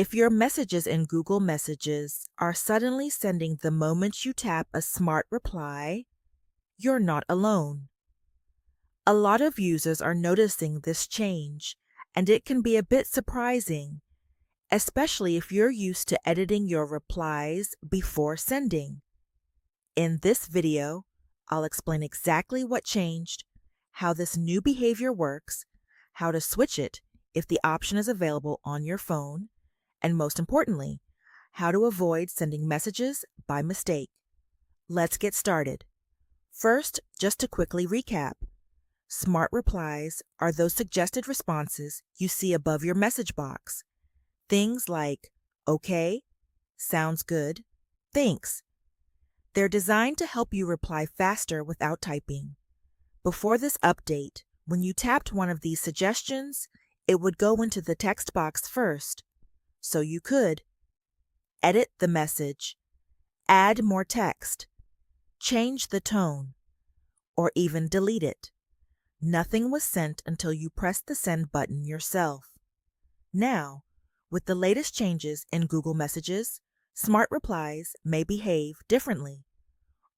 If your messages in Google Messages are suddenly sending the moment you tap a Smart Reply, you're not alone. A lot of users are noticing this change, and it can be a bit surprising, especially if you're used to editing your replies before sending. In this video, I'll explain exactly what changed, how this new behavior works, how to switch it if the option is available on your phone, and most importantly, how to avoid sending messages by mistake. Let's get started. First, just to quickly recap, Smart Replies are those suggested responses you see above your message box. Things like, okay, sounds good, thanks. They're designed to help you reply faster without typing. Before this update, when you tapped one of these suggestions, it would go into the text box first, so you could edit the message, add more text, change the tone, or even delete it. Nothing was sent until you pressed the send button yourself. Now, with the latest changes in Google Messages, Smart Replies may behave differently.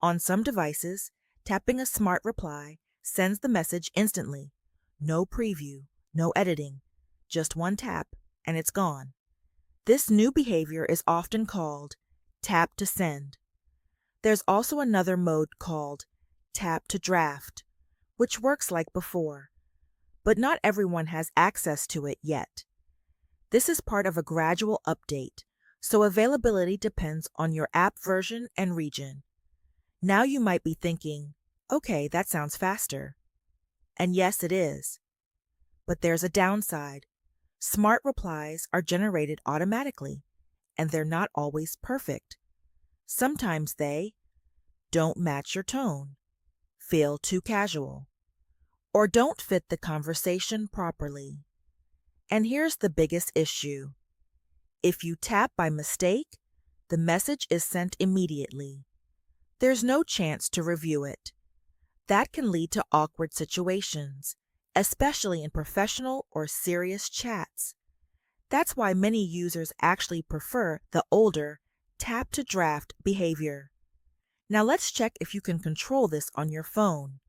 On some devices, tapping a Smart Reply sends the message instantly. No preview, no editing, just one tap, and it's gone. This new behavior is often called tap to send. There's also another mode called tap to draft, which works like before, but not everyone has access to it yet. This is part of a gradual update, so availability depends on your app version and region. Now you might be thinking, okay, that sounds faster. And yes, it is. But there's a downside. Smart Replies are generated automatically, and they're not always perfect. Sometimes they don't match your tone, feel too casual, or don't fit the conversation properly. And here's the biggest issue. If you tap by mistake, the message is sent immediately. There's no chance to review it. That can lead to awkward situations, especially in professional or serious chats. That's why many users actually prefer the older tap to draft behavior. Now let's check if you can control this on your phone.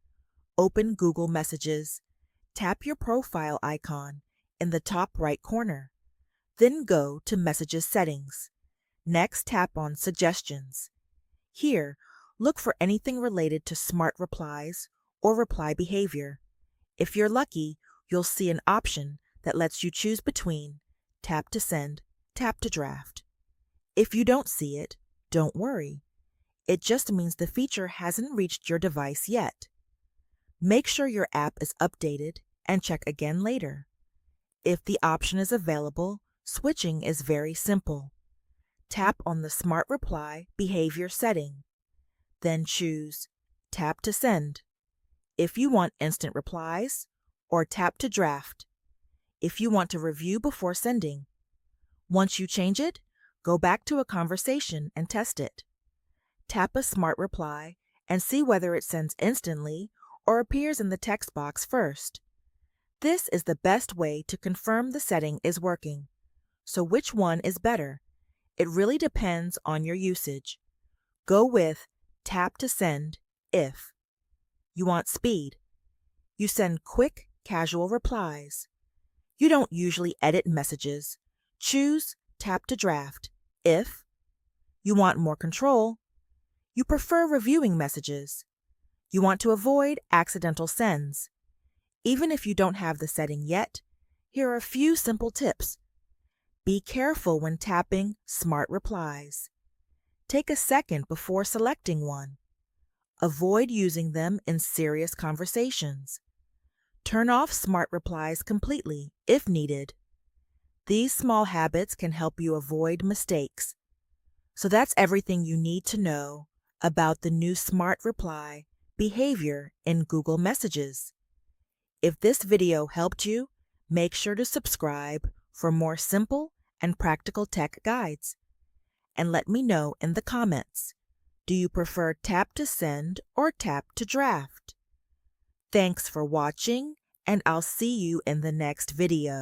Open Google Messages. Tap your profile icon in the top right corner. Then go to Messages Settings. Next, tap on Suggestions. Here, look for anything related to Smart Replies or reply behavior. If you're lucky, you'll see an option that lets you choose between tap to send, tap to draft. If you don't see it, don't worry. It just means the feature hasn't reached your device yet. Make sure your app is updated and check again later. If the option is available, switching is very simple. Tap on the Smart Reply behavior setting. Then choose Tap to Send if you want instant replies, or Tap to Draft if you want to review before sending. Once you change it, go back to a conversation and test it. Tap a Smart Reply and see whether it sends instantly or appears in the text box first. This is the best way to confirm the setting is working. So which one is better? It really depends on your usage. Go with Tap to Send if you want speed. You send quick, casual replies. You don't usually edit messages. Choose Tap to Draft if you want more control. You prefer reviewing messages. You want to avoid accidental sends. Even if you don't have the setting yet, here are a few simple tips. Be careful when tapping Smart Replies. Take a second before selecting one. Avoid using them in serious conversations. Turn off Smart Replies completely if needed. These small habits can help you avoid mistakes. So that's everything you need to know about the new Smart Reply behavior in Google Messages. If this video helped you, make sure to subscribe for more simple and practical tech guides. And let me know in the comments, do you prefer tap to send or tap to draft? Thanks for watching, and I'll see you in the next video.